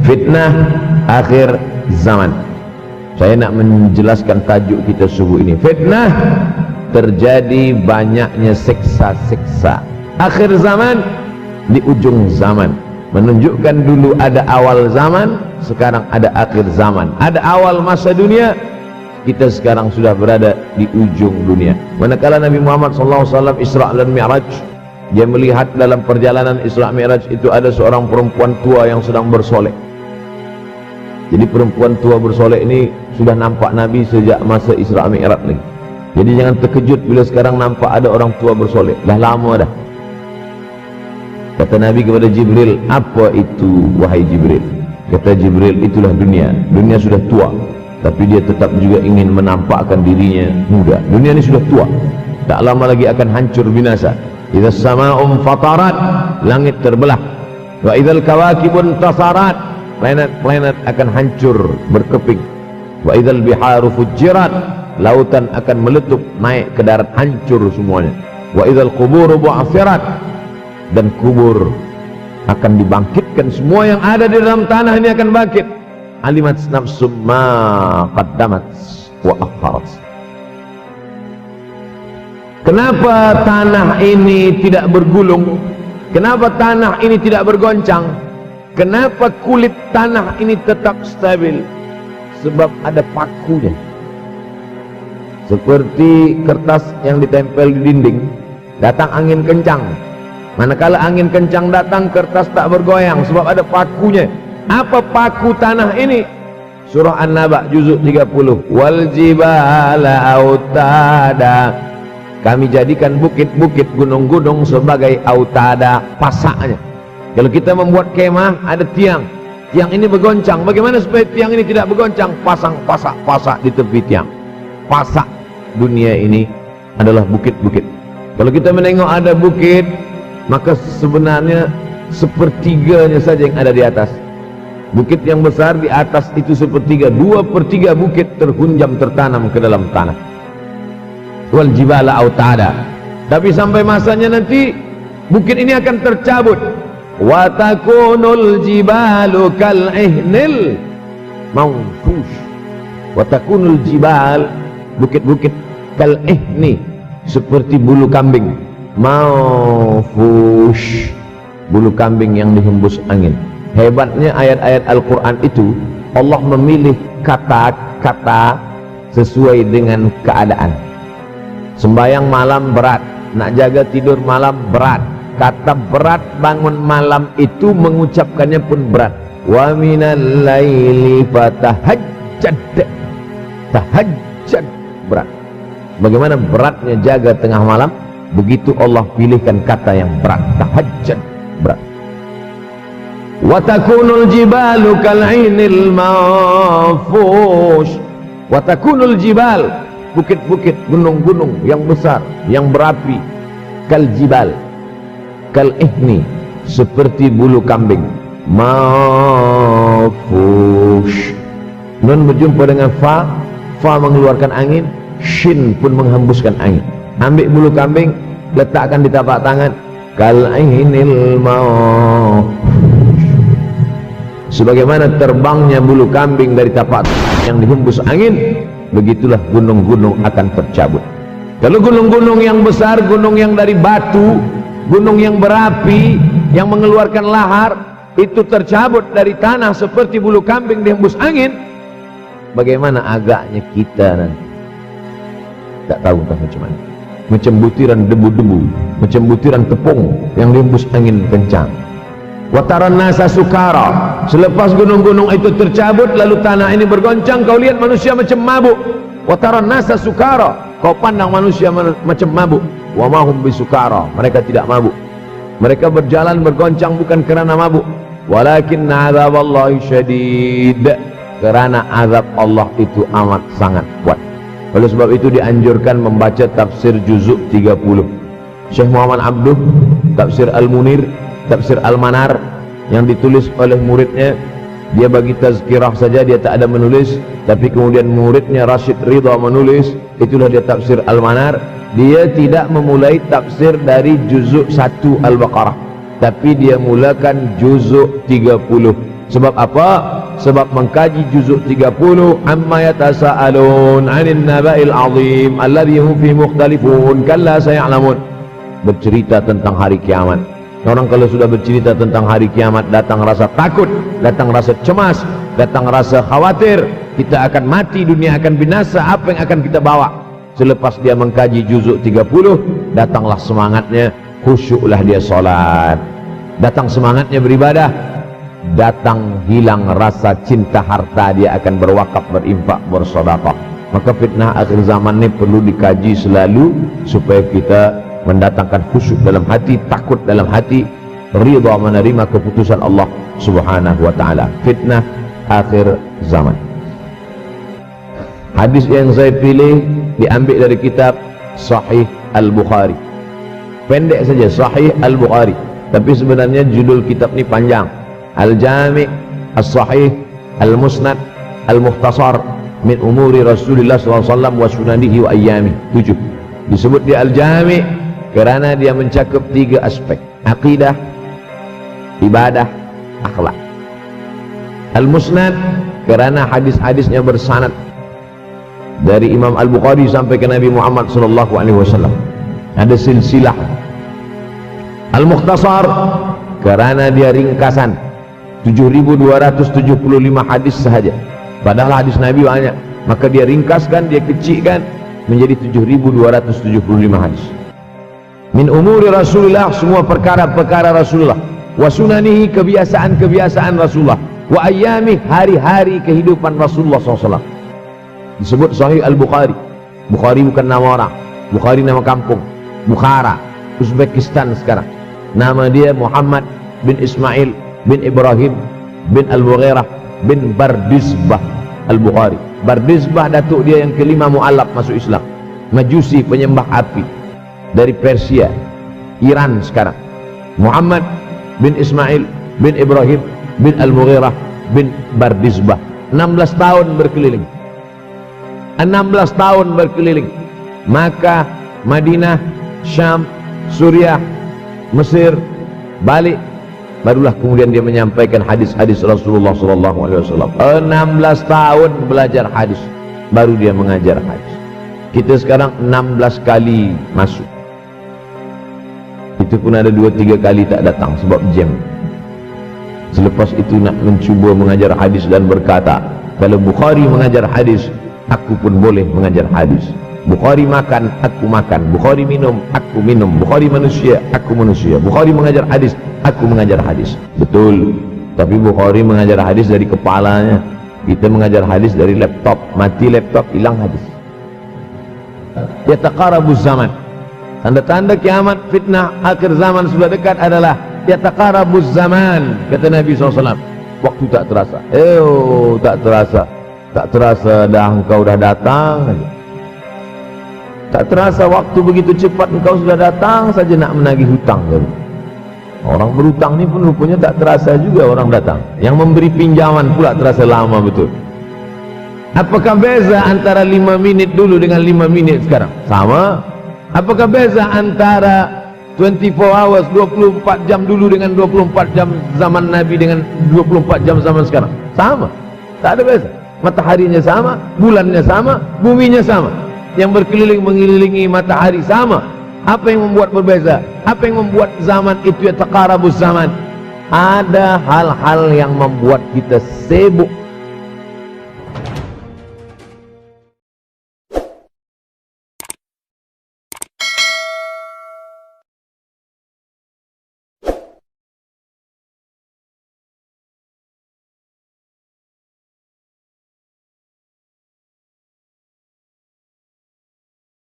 Fitnah akhir zaman. Saya nak menjelaskan tajuk kita subuh ini. Fitnah, terjadi banyaknya siksa-siksa. Akhir zaman, di ujung zaman. Menunjukkan dulu ada awal zaman, sekarang ada akhir zaman. Ada awal masa dunia, kita sekarang sudah berada di ujung dunia. Manakala Nabi Muhammad SAW Isra dan Mi'raj, dia melihat dalam perjalanan Isra Mi'raj itu ada seorang perempuan tua yang sedang bersolek. Jadi perempuan tua bersolek ini sudah nampak Nabi sejak masa Isra Mi'raj lagi. Jadi jangan terkejut bila sekarang nampak ada orang tua bersolek. Dah lama dah. Kata Nabi kepada Jibril, apa itu wahai Jibril? Kata Jibril, itulah dunia. Dunia sudah tua, tapi dia tetap juga ingin menampakkan dirinya muda. Dunia ini sudah tua, tak lama lagi akan hancur binasa. Idza sama'um fatarat, langit terbelah. Wa idzal kawakibun tasarat, planet-planet akan hancur berkeping. Wa idzal biharu fujirat, lautan akan meletup naik ke darat, hancur semuanya. Wa idzal quburu bu'athirat, dan kubur akan dibangkitkan. Semua yang ada di dalam tanah ini akan bangkit. Alimat nafsum ma qaddamat wa akharat. Kenapa tanah ini tidak bergulung? Kenapa tanah ini tidak bergoncang? Kenapa kulit tanah ini tetap stabil? Sebab ada pakunya. Seperti kertas yang ditempel di dinding, datang angin kencang, manakala angin kencang datang, kertas tak bergoyang sebab ada pakunya. Apa paku tanah ini? Surah An-Naba juzuk 30. Wal jibala autada, kami jadikan bukit-bukit, gunung-gunung sebagai autada, pasaknya. Kalau kita membuat kemah, ada tiang, tiang ini bergoncang. Bagaimana supaya tiang ini tidak bergoncang? Pasang pasak-pasak di tepi tiang. Pasak dunia ini adalah bukit-bukit. Kalau kita menengok ada bukit, maka sebenarnya sepertiganya saja yang ada di atas. Bukit yang besar di atas itu sepertiga, 2/3 bukit terhunjam, tertanam ke dalam tanah. Wal jibala autada. Tapi sampai masanya nanti bukit ini akan tercabut. Wa takunul jibalu kal ihnil manfush. Wa takunul jibal, bukit-bukit kal ihni, seperti bulu kambing. Manfush, bulu kambing yang dihembus angin. Hebatnya ayat-ayat Al-Quran itu, Allah memilih kata-kata sesuai dengan keadaan. Sembayang malam berat, nak jaga tidur malam berat. Kata berat bangun malam itu mengucapkannya pun berat. Wa minal laili fatahajjad, tahajjad berat. Bagaimana beratnya jaga tengah malam, begitu Allah pilihkan kata yang berat, tahajjud berat. Wa takunul jibalu kal'inil manfush. Wa takunul jibal, bukit-bukit, gunung-gunung yang besar, yang berapi, kal jibal, kal ihni, seperti bulu kambing. Manfush, nun berjumpa dengan fa, fa mengeluarkan angin, shin pun menghembuskan angin. Ambil bulu kambing, letakkan di tapak tangan, kal'inil manfush. Sebagaimana terbangnya bulu kambing dari tapak yang dihembus angin, begitulah gunung-gunung akan tercabut. Kalau gunung-gunung yang besar, gunung yang dari batu, gunung yang berapi, yang mengeluarkan lahar, itu tercabut dari tanah seperti bulu kambing dihembus angin, bagaimana agaknya kita nanti? Tak tahu entah macam mana. Macam butiran debu-debu, macam butiran tepung yang dihembus angin kencang. Wataran nasa sukara, selepas gunung-gunung itu tercabut lalu tanah ini bergoncang, kau lihat manusia macam mabuk. Wataran nasa sukara, kau pandang manusia macam mabuk. Wa mahum bisukara, mereka tidak mabuk. Mereka berjalan bergoncang bukan kerana mabuk, walakin azaballahi syadid, kerana azab Allah itu amat sangat kuat. Oleh sebab itu dianjurkan membaca tafsir juzuk 30. Syekh Muhammad Abduh, tafsir Al-Munir, tafsir Al-Manar yang ditulis oleh muridnya. Dia bagi tazkirah saja, dia tak ada menulis, tapi kemudian muridnya Rashid Ridha menulis. Itulah dia tafsir Al-Manar. Dia tidak memulai tafsir dari juzuk 1 Al-Baqarah, tapi dia mulakan juzuk 30. Sebab apa? Sebab mengkaji juzuk 30, amma yatasaalun 'anil naba'il 'azim alladhi hum fi mukhtalifun kalla saya'lamun. Bercerita tentang hari kiamat. Orang kalau sudah bercerita tentang hari kiamat, datang rasa takut, datang rasa cemas, datang rasa khawatir, kita akan mati, dunia akan binasa, apa yang akan kita bawa? Selepas dia mengkaji juzuk 30, datanglah semangatnya, khusyuklah dia solat, datang semangatnya beribadah, datang hilang rasa cinta harta, dia akan berwakaf, berinfak, bersedekah. Maka fitnah akhir zaman ini perlu dikaji selalu supaya kita mendatangkan khusyuk dalam hati, takut dalam hati, ridha menerima keputusan Allah Subhanahu wa taala. Fitnah akhir zaman. Hadis yang saya pilih diambil dari kitab Sahih Al-Bukhari. Pendek saja, Sahih Al-Bukhari, tapi sebenarnya judul kitab ini panjang. Al-Jami' As-Sahih Al-Musnad Al-Mukhtasar min umuri Rasulullah SAW wa sunanihi wa ayyamih. 7. Disebut dia Al-Jami' kerana dia mencakup 3 aspek: akidah, ibadah, akhlak. Al-Musnad kerana hadis-hadisnya bersanad dari Imam Al-Bukhari sampai ke Nabi Muhammad SAW, ada silsilah. Al-Mukhtasar kerana dia ringkasan, 7.275 hadis sahaja, padahal hadis Nabi banyak, maka dia ringkaskan, dia kecilkan menjadi 7.275 hadis. Min umuri Rasulullah, semua perkara-perkara Rasulullah, wa sunanihi, kebiasaan-kebiasaan Rasulullah, wa ayyami, hari-hari kehidupan Rasulullah SAW. Disebut Sahih Al-Bukhari. Bukhari bukan nama orang, Bukhari nama kampung, Bukhara, Uzbekistan sekarang. Nama dia Muhammad bin Ismail bin Ibrahim bin Al-Mughirah bin Bardizbah Al-Bukhari. Bardizbah datuk dia yang kelima mu'alaf masuk Islam, Majusi, penyembah api, dari Persia, Iran sekarang. Muhammad bin Ismail bin Ibrahim bin Al-Mughirah bin Bardizbah. 16 tahun berkeliling, 16 tahun berkeliling Makkah, Madinah, Syam, Suriah, Mesir, balik, barulah kemudian dia menyampaikan hadis-hadis Rasulullah SAW. 16 tahun belajar hadis, baru dia mengajar hadis. Kita sekarang 16 kali masuk, itu pun ada 2-3 kali tak datang sebab jam. Selepas itu nak mencuba mengajar hadis dan berkata, kalau Bukhari mengajar hadis, aku pun boleh mengajar hadis. Bukhari makan, aku makan. Bukhari minum, aku minum. Bukhari manusia, aku manusia. Bukhari mengajar hadis, aku mengajar hadis. Betul, tapi Bukhari mengajar hadis dari kepalanya, kita mengajar hadis dari laptop. Mati laptop, hilang hadis. Yataqarabuz zaman, tanda-tanda kiamat, fitnah akhir zaman sudah dekat adalah yataqarabuz zaman, kata Nabi SAW. Waktu tak terasa, tak terasa, tak terasa dah engkau dah datang. Tak terasa waktu begitu cepat, engkau sudah datang saja nak menagih hutang. Orang berhutang ni pun rupanya tak terasa juga orang datang. Yang memberi pinjaman pula terasa lama betul. Apakah beza antara 5 minit dulu dengan 5 minit sekarang? Sama. Apakah beza antara 24 hours, 24 jam dulu dengan 24 jam zaman Nabi dengan 24 jam zaman sekarang? Sama. Tak ada beza. Mataharinya sama, bulannya sama, buminya sama. Yang berkeliling mengelilingi matahari sama. Apa yang membuat berbeza? Apa yang membuat zaman itu yataqarabuz zaman? Ada hal-hal yang membuat kita sibuk